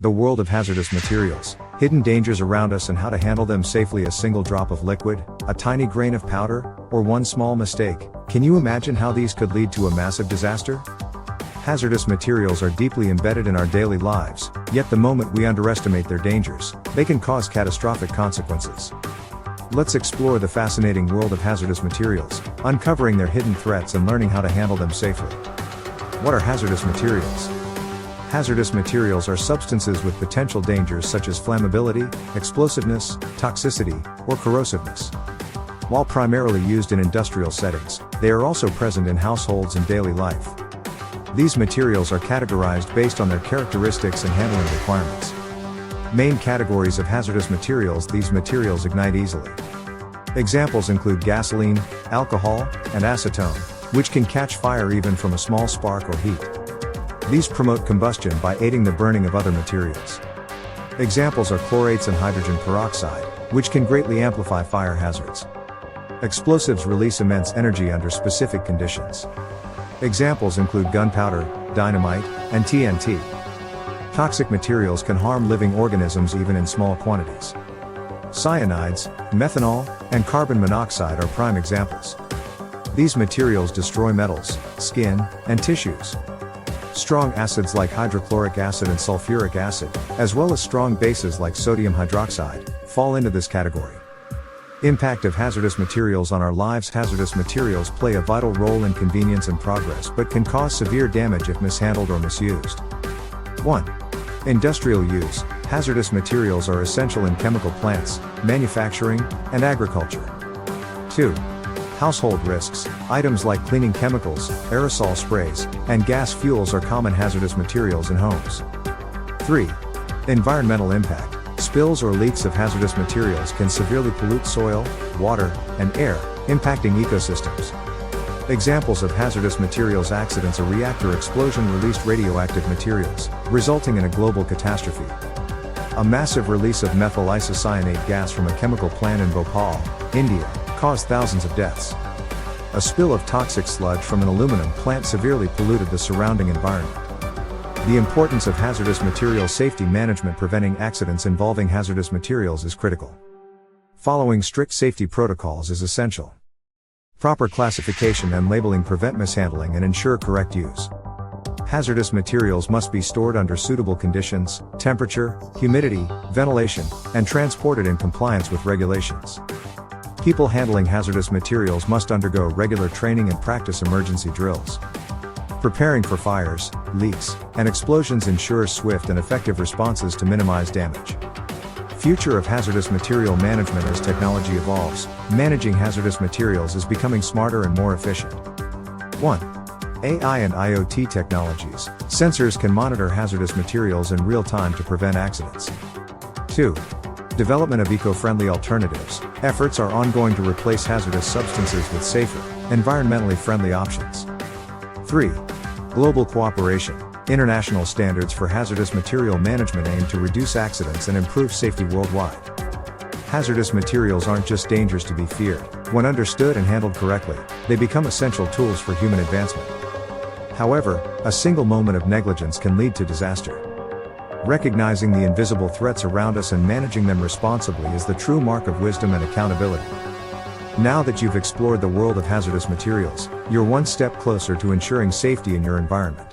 The world of hazardous materials, hidden dangers around us and how to handle them safely. A single drop of liquid, a tiny grain of powder, or one small mistake. Can you imagine how these could lead to a massive disaster? Hazardous materials are deeply embedded in our daily lives, yet the moment we underestimate their dangers, they can cause catastrophic consequences. Let's explore the fascinating world of hazardous materials, uncovering their hidden threats and learning how to handle them safely. What are hazardous materials? Hazardous materials are substances with potential dangers such as flammability, explosiveness, toxicity, or corrosiveness. While primarily used in industrial settings, they are also present in households and daily life. These materials are categorized based on their characteristics and handling requirements. Main categories of hazardous materials: these materials ignite easily. Examples include gasoline, alcohol, and acetone, which can catch fire even from a small spark or heat. These promote combustion by aiding the burning of other materials. Examples are chlorates and hydrogen peroxide, which can greatly amplify fire hazards. Explosives release immense energy under specific conditions. Examples include gunpowder, dynamite, and TNT. Toxic materials can harm living organisms even in small quantities. Cyanides, methanol, and carbon monoxide are prime examples. These materials destroy metals, skin, and tissues. Strong acids like hydrochloric acid and sulfuric acid, as well as strong bases like sodium hydroxide, fall into this category. Impact of hazardous materials on our lives. Hazardous materials play a vital role in convenience and progress but can cause severe damage if mishandled or misused. 1. Industrial use. Hazardous materials are essential in chemical plants, manufacturing, and agriculture. 2. Household risks. Items like cleaning chemicals, aerosol sprays, and gas fuels are common hazardous materials in homes. 3. Environmental impact. Spills or leaks of hazardous materials can severely pollute soil, water, and air, impacting ecosystems. Examples of hazardous materials accidents: a reactor explosion released radioactive materials, resulting in a global catastrophe. A massive release of methyl isocyanate gas from a chemical plant in Bhopal, India, caused thousands of deaths. A spill of toxic sludge from an aluminum plant severely polluted the surrounding environment. The importance of hazardous material safety management. Preventing accidents involving hazardous materials is critical. Following strict safety protocols is essential. Proper classification and labeling prevent mishandling and ensure correct use. Hazardous materials must be stored under suitable conditions, temperature, humidity, ventilation, and transported in compliance with regulations. People handling hazardous materials must undergo regular training and practice emergency drills. Preparing for fires, leaks, and explosions ensures swift and effective responses to minimize damage. Future of hazardous material management. As technology evolves, managing hazardous materials is becoming smarter and more efficient. 1. AI and IoT technologies. Sensors can monitor hazardous materials in real time to prevent accidents. 2. Development of eco-friendly alternatives. Efforts are ongoing to replace hazardous substances with safer, environmentally friendly options. 3. Global cooperation. International standards for hazardous material management aim to reduce accidents and improve safety worldwide. Hazardous materials aren't just dangers to be feared. When understood and handled correctly, they become essential tools for human advancement. However, a single moment of negligence can lead to disaster. Recognizing the invisible threats around us and managing them responsibly is the true mark of wisdom and accountability. Now that you've explored the world of hazardous materials, you're one step closer to ensuring safety in your environment.